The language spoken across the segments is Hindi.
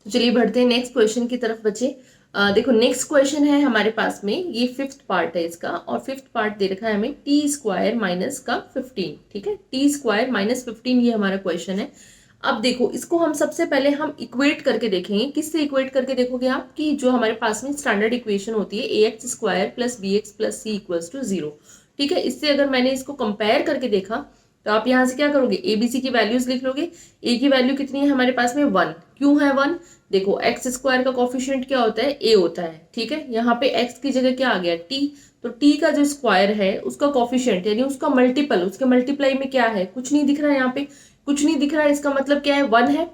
तो चलिए बढ़ते हैं नेक्स्ट क्वेश्चन की तरफ बच्चे। देखो नेक्स्ट क्वेश्चन है हमारे पास में, ये फिफ्थ पार्ट है इसका, और फिफ्थ पार्ट दे रखा है हमें टी स्क्वायर माइनस का 15। ठीक है, टी स्क्वायर माइनस 15 ये हमारा क्वेश्चन है। अब देखो इसको हम सबसे पहले हम इक्वेट करके देखेंगे। किससे इक्वेट करके देखोगे आप, कि जो हमारे पास में स्टैंडर्ड इक्वेशन होती है a x square plus b x plus c equals to 0। ठीक है, इससे अगर मैंने इसको कंपेयर करके देखा तो आप यहाँ से क्या करोगे, ए बी सी की वैल्यूज लिख लोगे। ए की वैल्यू कितनी है हमारे पास में 1। क्यों है 1, देखो एक्स स्क्वायर का कोफिशिएंट क्या होता है, ए होता है। ठीक है, यहाँ पे एक्स की जगह क्या आ गया, टी। तो टी का जो स्क्वायर है उसका कोफिशिएंट यानी उसका मल्टीपल, उसके मल्टीप्लाई में क्या है, कुछ नहीं दिख रहा है यहाँ पे, कुछ नहीं दिख रहा है। इसका मतलब क्या है, 1 है।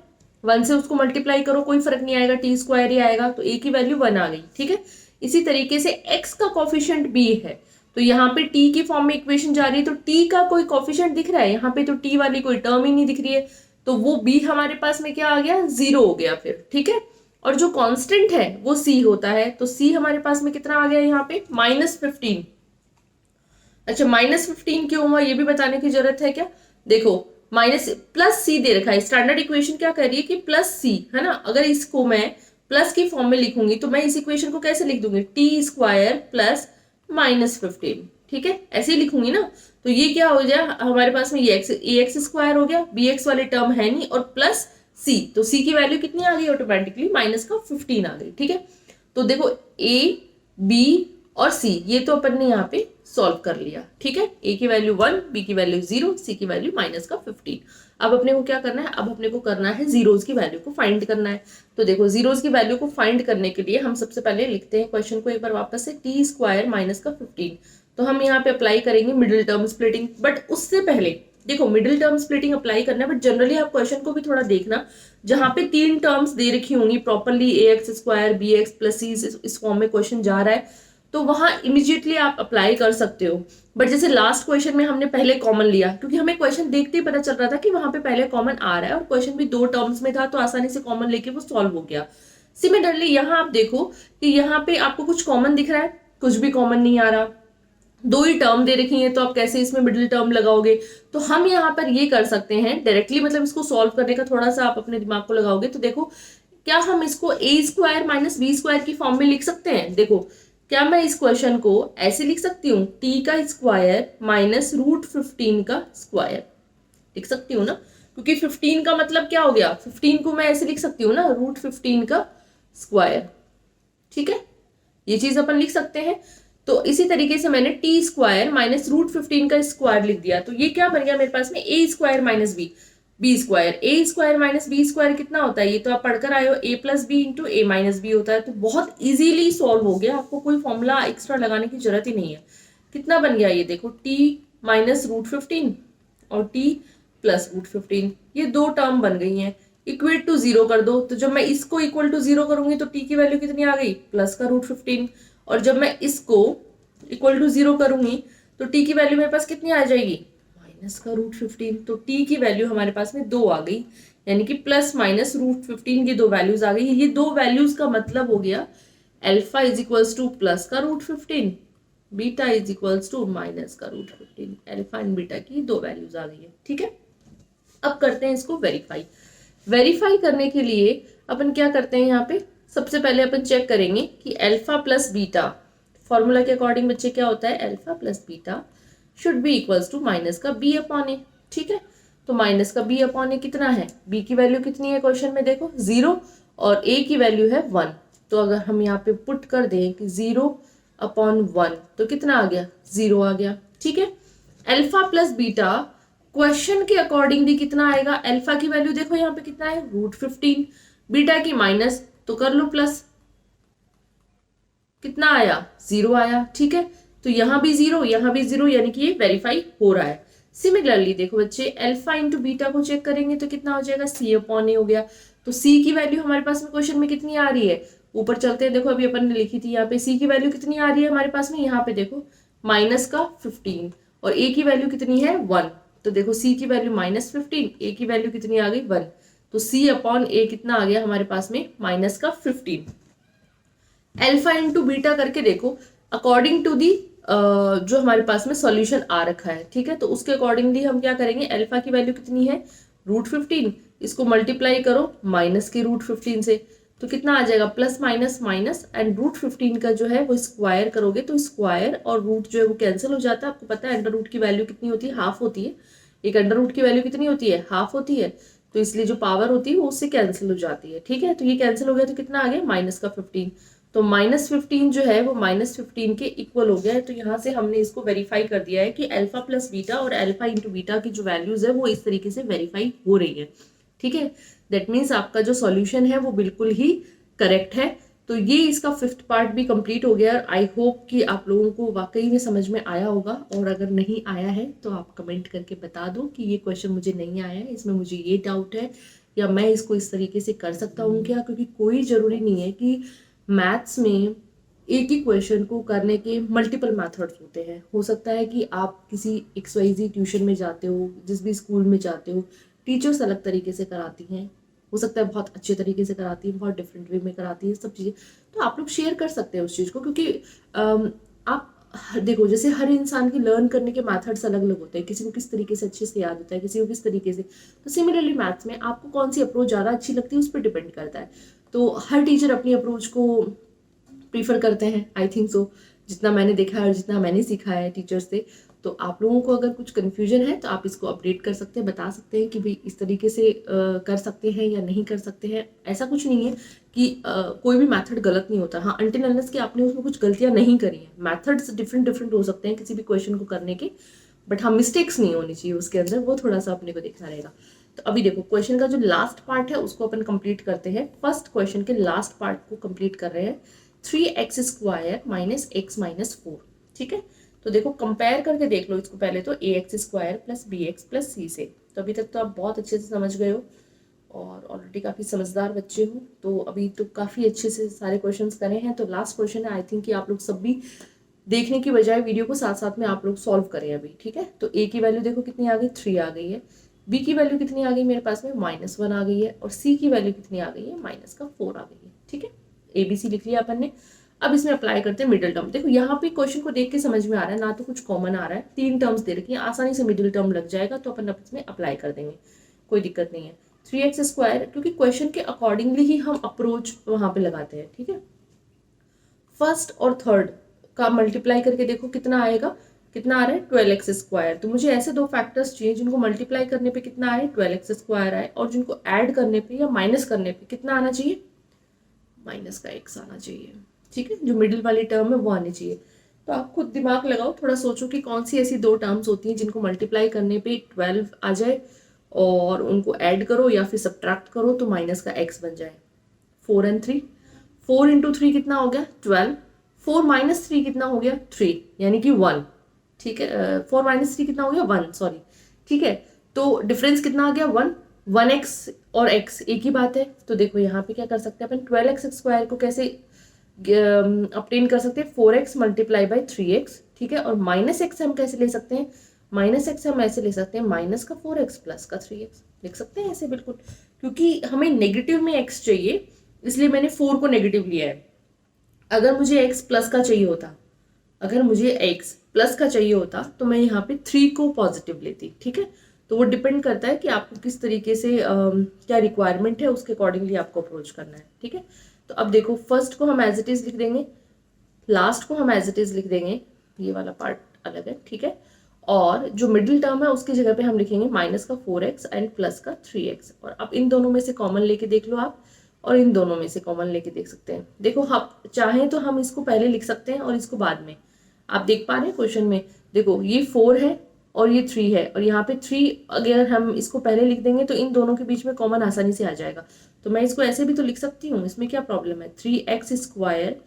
1 से उसको मल्टीप्लाई करो, कोई फर्क नहीं आएगा, टी स्क्वायर ही आएगा। तो ए की वैल्यू 1 आ गई। ठीक है, इसी तरीके से एक्स का कोफिशिएंट बी है, तो यहाँ पे टी की फॉर्म में इक्वेशन जा रही है, तो टी का कोई कोफिशिएंट दिख रहा है, यहाँ पे तो टी वाली कोई टर्म ही नहीं दिख रही है, तो वो बी हमारे पास में क्या आ गया, 0 हो गया फिर। ठीक है, और जो कांस्टेंट है वो सी होता है, तो सी हमारे पास में कितना आ गया यहाँ पे, -15। अच्छा, -15 क्यों हुआ ये भी बताने की जरूरत है क्या, देखो माइनस प्लस सी दे रखा है, स्टैंडर्ड इक्वेशन क्या कर रही है कि प्लस सी है ना। अगर इसको मैं प्लस की फॉर्म में लिखूंगी तो मैं इस इक्वेशन को कैसे लिख दूंगी, टी स्क्वायर प्लस -15। ठीक है, ऐसे ही लिखूंगी ना। तो ये क्या हो जाए हमारे पास में, ये एक्स स्क्वायर हो गया, बी एक्स वाली टर्म है नहीं, और प्लस सी, तो सी की वैल्यू कितनी आ गई ऑटोमेटिकली, -15 आ गई। ठीक है, तो देखो ए बी और सी ये तो अपन ने यहाँ पे सॉल्व कर लिया। ठीक है, ए की वैल्यू 1, बी की वैल्यू 0, सी की वैल्यू -15। अब अपने को क्या करना है, अब अपने को करना है जीरोस की वैल्यू को फाइंड करना है। तो देखो जीरोस की वैल्यू को फाइंड करने के लिए हम सबसे पहले लिखते हैं क्वेश्चन को एक बार वापस से, टी स्क्वायर माइनस का 15। तो हम यहाँ पे अप्लाई करेंगे मिडिल टर्म स्प्लिटिंग, बट उससे पहले देखो मिडिल टर्म स्प्लिटिंग अप्लाई करना है, बट जनरली आप क्वेश्चन को भी थोड़ा देखना, जहां पे 3 टर्म्स दे रखी होंगी properly, a x square b x plus c, इस फॉर्म में क्वेश्चन जा रहा है, तो वहां इमीडिएटली आप अप्लाई कर सकते हो। बट जैसे लास्ट क्वेश्चन में हमने पहले कॉमन लिया, क्योंकि हमें क्वेश्चन देखते ही पता चल रहा था कि वहां पे पहले कॉमन आ रहा है, और क्वेश्चन भी 2 टर्म्स में था, तो आसानी से कॉमन लेके वो सॉल्व हो गया। सिमिलरली यहाँ आप देखो कि यहाँ पे आपको कुछ कॉमन दिख रहा है, कुछ भी कॉमन नहीं आ रहा, 2 ही टर्म दे रखी है, तो आप कैसे इसमें मिडिल टर्म लगाओगे। तो हम यहाँ पर ये कर सकते हैं डायरेक्टली, मतलब इसको सॉल्व करने का थोड़ा सा आप अपने दिमाग को लगाओगे तो देखो, क्या हम इसको ए स्क्वायर माइनस बी स्क्वायर की फॉर्म में लिख सकते हैं। देखो क्या मैं इस क्वेश्चन को ऐसे लिख सकती हूँ, टी का स्क्वायर माइनस √15 का स्क्वायर लिख सकती हूँ ना, क्योंकि 15 का मतलब क्या हो गया, 15 को मैं ऐसे लिख सकती हूँ ना, √15 का स्क्वायर। ठीक है, ये चीज अपन लिख सकते हैं। तो इसी तरीके से मैंने टी स्क्वायर माइनस √15 का स्क्वायर लिख दिया, तो ये क्या बन गया मेरे पास में, ए स्क्वायर माइनस बी स्क्वायर। ए स्क्वायर माइनस बी स्क्वायर कितना होता है, ये तो आप पढ़कर आए हो, ए प्लस बी इंटू ए माइनस बी होता है। तो बहुत इजीली सॉल्व हो गया, आपको कोई फॉर्मूला एक्स्ट्रा लगाने की जरूरत ही नहीं है। कितना बन गया ये देखो, टी माइनस √15 और टी प्लस √15, ये 2 टर्म बन गई हैं। इक्वेट टू 0 कर दो, तो जब मैं इसको इक्वल टू 0 करूंगी तो टी की वैल्यू कितनी आ गई, प्लस का √15, और जब मैं इसको इक्वल टू 0 करूंगी तो टी की वैल्यू मेरे पास कितनी आ जाएगी, माइनस का √15। तो टी की वैल्यू हमारे पास में 2 आ गई, यानी कि प्लस माइनस √15 की 2 वैल्यूज आ गई। ये 2 वैल्यूज का मतलब हो गया alpha is equals to plus का √15, beta is equals to minus का √15। अल्फा एंड बीटा की 2 वैल्यूज आ गई है। ठीक है, अब करते हैं इसको वेरीफाई। वेरीफाई करने के लिए अपन क्या करते हैं, यहाँ पे सबसे पहले अपन चेक करेंगे कि अल्फा प्लस बीटा, फॉर्मूला के अकॉर्डिंग बच्चे क्या होता है, alpha plus beta should be equals to minus का बी अपॉन ए। ठीक है, तो माइनस का बी अपॉन ए कितना है, बी की वैल्यू कितनी है क्वेश्चन में देखो 0, और ए की वैल्यू है 1। तो अगर हम यहाँ पे पुट कर दें कि 0/1 तो कितना आ गया, 0 आ गया। ठीक है, अल्फा प्लस बीटा क्वेश्चन के अकॉर्डिंग भी कितना आएगा, अल्फा की वैल्यू देखो यहाँ पे कितना है, √15, बीटा की माइनस तो कर लो प्लस, कितना आया, 0 आया। ठीक है, तो यहाँ भी 0 यहाँ भी 0, यानी कि ये वेरीफाई हो रहा है। सिमिलरली देखो बच्चे, अल्फा इंटू बीटा को चेक करेंगे तो कितना हो जाएगा, सी अपॉन ए हो गया। तो सी की वैल्यू हमारे पास में क्वेश्चन में कितनी आ रही है, ऊपर चलते हैं, देखो अभी अपन ने लिखी थी यहाँ पे, सी की वैल्यू कितनी आ रही है हमारे पास में, यहाँ पे देखो माइनस का 15, और ए की वैल्यू कितनी है 1। तो देखो सी की वैल्यू -15, ए की वैल्यू कितनी आ गई 1, तो सी अपॉन ए कितना आ गया हमारे पास में, माइनस का 15। अल्फा इंटू बीटा करके देखो, अकॉर्डिंग टू दी जो हमारे पास में सॉल्यूशन आ रखा है। ठीक है, तो उसके अकॉर्डिंगली हम क्या करेंगे, अल्फा की वैल्यू कितनी है, √15, इसको मल्टीप्लाई करो माइनस के रूट 15 से, तो कितना आ जाएगा plus minus minus, and root 15 का जो है वो स्क्वायर करोगे तो स्क्वायर और रूट जो है वो कैंसिल हो जाता है। आपको पता है अंडर रूट की वैल्यू कितनी होती है, हाफ होती है। एक अंडर रूट की वैल्यू कितनी होती है, हाफ होती है, तो इसलिए जो पावर होती है वो उससे कैंसिल हो जाती है। ठीक है, तो ये कैंसिल हो गया तो कितना आ गया माइनस का 15, तो माइनस 15 जो है वो माइनस 15 के इक्वल हो गया है। तो यहाँ से हमने इसको वेरीफाई कर दिया है कि अल्फा प्लस बीटा और अल्फा इंटू बीटा की जो वैल्यूज है वो इस तरीके से वेरीफाई हो रही है। ठीक है, दैट मीन्स आपका जो सॉल्यूशन है वो बिल्कुल ही करेक्ट है। तो ये इसका फिफ्थ पार्ट भी कंप्लीट हो गया। आई होप कि आप लोगों को वाकई में समझ में आया होगा, और अगर नहीं आया है तो आप कमेंट करके बता दो कि ये क्वेश्चन मुझे नहीं आया है, इसमें मुझे ये डाउट है, या मैं इसको इस तरीके से कर सकता हूँ क्या। क्योंकि कोई ज़रूरी नहीं है कि मैथ्स में एक ही क्वेश्चन को करने के मल्टीपल मेथड्स होते हैं। हो सकता है कि आप किसी XYZ ट्यूशन में जाते हो, जिस भी स्कूल में जाते हो, टीचर्स अलग तरीके से कराती हैं, हो सकता है बहुत अच्छे तरीके से कराती है, बहुत डिफरेंट वे में कराती है, सब चीज़ें। तो आप लोग शेयर कर सकते हैं उस चीज़ को, क्योंकि आप देखो जैसे हर इंसान की लर्न करने के मेथड्स अलग अलग होते हैं, किसी को किस तरीके से अच्छे से याद होता है, किसी को किस तरीके से। तो सिमिलरली मैथ्स में आपको कौन सी अप्रोच ज़्यादा अच्छी लगती है उस पर डिपेंड करता है। तो हर टीचर अपनी अप्रोच को प्रीफर करते हैं, आई थिंक सो, जितना मैंने देखा है और जितना मैंने सीखा है टीचर्स से। तो आप लोगों को अगर कुछ कन्फ्यूजन है तो आप इसको अपडेट कर सकते हैं, बता सकते हैं कि भाई इस तरीके से कर सकते हैं या नहीं कर सकते हैं। ऐसा कुछ नहीं है कि कोई भी मेथड गलत नहीं होता। हाँ, अनटिल अनलेस कि आपने उसमें कुछ गलतियां नहीं करी हैं। मेथड्स डिफरेंट डिफरेंट हो सकते हैं किसी भी क्वेश्चन को करने के, बट हाँ मिस्टेक्स नहीं होनी चाहिए उसके अंदर, वो थोड़ा सा अपने को देखना रहेगा। तो अभी देखो क्वेश्चन का जो लास्ट पार्ट है उसको अपन कंप्लीट करते हैं। फर्स्ट क्वेश्चन के लास्ट पार्ट को कंप्लीट कर रहे हैं, 3x square minus x minus 4। ठीक है, तो देखो कंपेयर करके देख लो इसको पहले तो ax square plus b x plus c से। तो अभी तक तो आप बहुत अच्छे से समझ गए हो और ऑलरेडी काफ़ी समझदार बच्चे हो, तो अभी तो काफ़ी अच्छे से सारे क्वेश्चंस करे हैं। तो लास्ट क्वेश्चन है, आई थिंक कि आप लोग सब भी देखने की बजाय वीडियो को साथ साथ में आप लोग सॉल्व करें अभी। ठीक है, तो a की वैल्यू देखो कितनी आ गई, 3 आ गई है। b की वैल्यू कितनी आ गई मेरे पास में, -1 आ गई है। और c की वैल्यू कितनी आ गई है, -4 आ गई है। ठीक है, ABC लिख लिया अपन ने। अब इसमें अप्लाई करते हैं मिडिल टर्म। देखो यहाँ पे क्वेश्चन को देख के समझ में आ रहा है, ना तो कुछ कॉमन आ रहा है, 3 टर्म्स दे रखी है, आसानी से मिडिल टर्म लग जाएगा, तो अपन इसमें अप्लाई कर देंगे, कोई दिक्कत नहीं है। 3x स्क्वायर, क्योंकि क्वेश्चन के अकॉर्डिंगली ही हम अप्रोच वहां पे लगाते हैं। ठीक है, फर्स्ट और थर्ड का मल्टीप्लाई करके देखो कितना आएगा, कितना आ रहा है 12x स्क्वायर। तो मुझे ऐसे दो फैक्टर्स चाहिए जिनको मल्टीप्लाई करने पे कितना आए, 12x स्क्वायर आए, और जिनको ऐड करने पे या माइनस करने पे कितना आना चाहिए, माइनस का x आना चाहिए। ठीक है, जो मिडिल वाली टर्म है वो आनी चाहिए। तो आप खुद दिमाग लगाओ, थोड़ा सोचो कि कौन सी ऐसी दो टर्म्स होती हैं जिनको मल्टीप्लाई करने पे 12 आ जाए और उनको ऐड करो या फिर सब्ट्रैक्ट करो तो माइनस का x बन जाए। 4 और 3, 4 इंटू 3 कितना हो गया 12, 4 माइनस 3 कितना हो गया 3, यानी कि 1। ठीक है, 4 माइनस 3 कितना हो गया 1, सॉरी। ठीक है, तो डिफरेंस कितना आ गया 1, 1x और x एक ही बात है। तो देखो यहाँ पे क्या कर सकते हैं अपन, 12x स्क्वायर को कैसे अपटेन कर सकते हैं, 4x मल्टीप्लाई बाई 3x। ठीक है, और माइनस x हम कैसे ले सकते हैं, माइनस x हम ऐसे ले सकते हैं, माइनस का 4x प्लस का 3x लिख सकते हैं ऐसे बिल्कुल, क्योंकि हमें नेगेटिव में x चाहिए इसलिए मैंने 4 को नेगेटिव लिया है। अगर मुझे x प्लस का चाहिए होता, अगर मुझे x प्लस का चाहिए होता तो मैं यहाँ पे 3 को पॉजिटिव लेती। ठीक है, तो वो डिपेंड करता है कि आपको किस तरीके से क्या रिक्वायरमेंट है, उसके अकॉर्डिंगली आपको अप्रोच करना है। ठीक है, तो अब देखो फर्स्ट को हम एज इट इज लिख देंगे, लास्ट को हम एज इट इज लिख देंगे, ये वाला पार्ट अलग है। ठीक है, और जो मिडिल टर्म है उसकी जगह पे हम लिखेंगे माइनस का 4x एंड प्लस का 3x। और अब इन दोनों में से कॉमन लेके देख लो आप, और इन दोनों में से कॉमन लेके देख सकते हैं। देखो हम चाहें तो हम इसको पहले लिख सकते हैं और इसको बाद में। आप देख पा रहे हैं क्वेश्चन में, देखो ये 4 है और ये 3 है, और यहाँ पे 3 अगर हम इसको पहले लिख देंगे तो इन दोनों के बीच में कॉमन आसानी से आ जाएगा। तो मैं इसको ऐसे भी तो लिख सकती हूँ, इसमें क्या प्रॉब्लम है, 3x स्क्वायर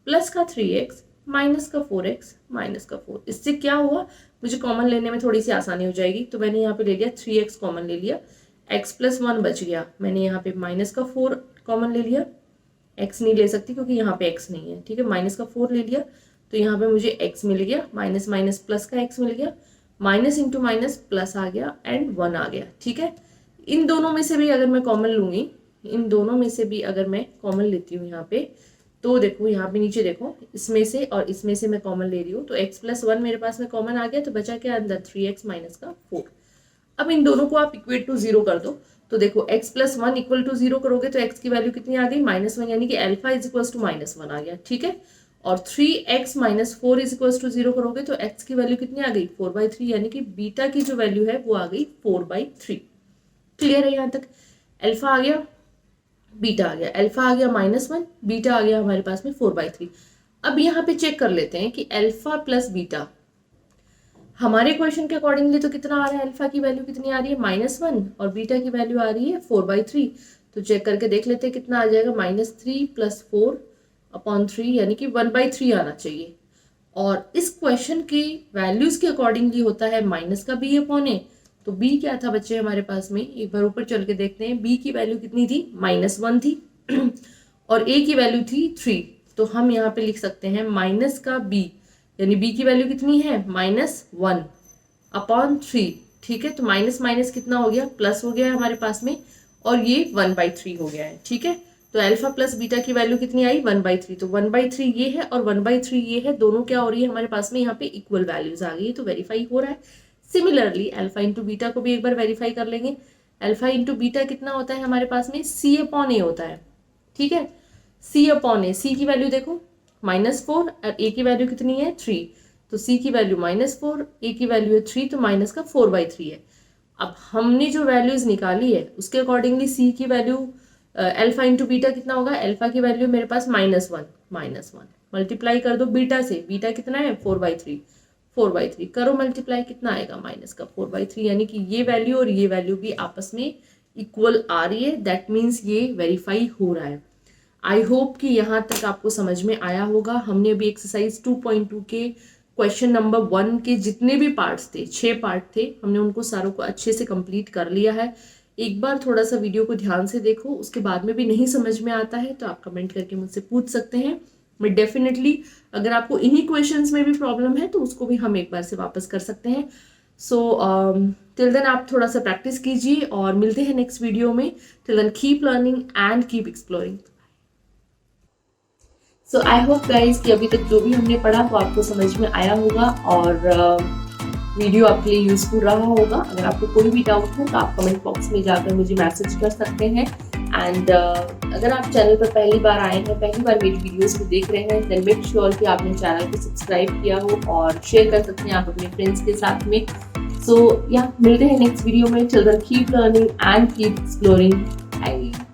प्लस का 3x माइनस का 4x माइनस का 4। इससे क्या हुआ, मुझे कॉमन लेने में थोड़ी सी आसानी हो जाएगी। तो मैंने यहाँ पे ले लिया 3x कॉमन ले लिया, x प्लस 1 बच गया, मैंने यहाँ पे माइनस का 4 कॉमन ले लिया, x नहीं ले सकती क्योंकि यहाँ पे x नहीं है। ठीक है, माइनस का 4 ले लिया तो यहाँ पे मुझे x मिल गया, माइनस माइनस प्लस का x मिल गया, माइनस इंटू माइनस प्लस आ गया एंड 1 आ गया। ठीक है, इन दोनों में से भी अगर मैं कॉमन लूंगी, इन दोनों में से भी अगर मैं कॉमन लेती हूँ यहाँ पे, तो देखो यहाँ पे नीचे देखो, इसमें से और इसमें से मैं कॉमन ले रही हूँ, तो x प्लस 1 मेरे पास में कॉमन आ गया, तो बचा क्या अंदर 3x माइनस का 4। अब इन दोनों को आप इक्वेट टू 0 कर दो, तो देखो x प्लस 1 इक्वल टू 0 करोगे तो x की वैल्यू कितनी आ गई -1, यानी कि अल्फा इज इक्वल टू -1 आ गया, ठीक है। और 3x minus 4 is equal to 0 करोगे तो x की वैल्यू कितनी आ गई 4/3, यानी कि बीटा की जो वैल्यू है वो आ गई 4/3। क्लियर है यहाँ तक? अल्फा आ गया, बीटा आ गया, अल्फा आ गया -1, बीटा आ गया हमारे पास में 4/3। अब यहाँ पे चेक कर लेते हैं कि अल्फा प्लस बीटा हमारे क्वेश्चन के अकॉर्डिंगली तो कितना आ रहा है, अल्फा की वैल्यू कितनी आ रही है -1 और बीटा की वैल्यू आ रही है 4/3। तो चेक करके देख लेते हैं कितना आ जाएगा, -3 + 4/3 यानी कि 1/3 आना चाहिए। और इस क्वेश्चन की वैल्यूज के अकॉर्डिंगली होता है माइनस का b/a। तो b क्या था बच्चे हमारे पास में, एक बार ऊपर चल के देखते हैं। b की वैल्यू कितनी थी, -1 थी और a की वैल्यू थी 3। तो हम यहाँ पे लिख सकते हैं माइनस का b, यानी b की वैल्यू कितनी है -1/3, ठीक है। तो माइनस माइनस कितना हो गया, प्लस हो गया है हमारे पास में, और ये 1/3 हो गया है, ठीक है। तो अल्फा प्लस बीटा की वैल्यू कितनी आई 1/3। तो 1/3 ये है और 1/3 ये है, दोनों क्या हो रही है हमारे पास में यहाँ पे इक्वल वैल्यूज आ गई, तो वेरीफाई हो रहा है। सिमिलरली अल्फा इंटू बीटा को भी एक बार वेरीफाई कर लेंगे। अल्फा इंटू बीटा कितना होता है हमारे पास में, c/a होता है, ठीक है। c/a, c की वैल्यू देखो -4 और a की वैल्यू कितनी है 3। तो c की वैल्यू -4, a की वैल्यू है 3, तो माइनस का 4/3 है। अब हमने जो वैल्यूज निकाली है उसके अकॉर्डिंगली c की वैल्यू अल्फा इंटू बीटा कितना होगा, अल्फा की वैल्यू मेरे पास -1 मल्टीप्लाई कर दो बीटा से, बीटा कितना है 4/3 करो मल्टीप्लाई, कितना आएगा माइनस का 4/3, यानी कि ये वैल्यू और ये वैल्यू भी आपस में इक्वल आ रही है। दैट मीन्स ये वेरीफाई हो रहा है। आई होप कि यहाँ तक आपको समझ में आया होगा। हमने अभी एक्सरसाइज 2.2 के क्वेश्चन नंबर 1 के जितने भी पार्ट्स थे, 6 पार्ट थे, हमने उनको सारों को अच्छे से कंप्लीट कर लिया है। एक बार थोड़ा सा वीडियो को ध्यान से देखो, उसके बाद में भी नहीं समझ में आता है तो आप कमेंट करके मुझसे पूछ सकते हैं। मैं डेफिनेटली, अगर आपको इन्हीं क्वेश्चंस में भी प्रॉब्लम है तो उसको भी हम एक बार से वापस कर सकते हैं। सो टिल देन आप थोड़ा सा प्रैक्टिस कीजिए और मिलते हैं नेक्स्ट वीडियो में। Till then keep learning and keep exploring. So I hope guys कि अभी तक जो भी हमने पढ़ा वो आपको समझ में आया होगा और वीडियो आपके लिए यूजफुल रहा होगा। अगर आपको कोई भी डाउट हो तो आप कमेंट बॉक्स में जाकर मुझे मैसेज कर सकते हैं। एंड अगर आप चैनल पर पहली बार आए हैं, पहली बार मेरी वीडियोस को देख रहे हैं, देन मेक श्योर कि आपने चैनल को सब्सक्राइब किया हो और शेयर कर सकते हैं आप अपने फ्रेंड्स के साथ में। सो मिलते हैं नेक्स्ट वीडियो में। Till then keep learning and keep exploring.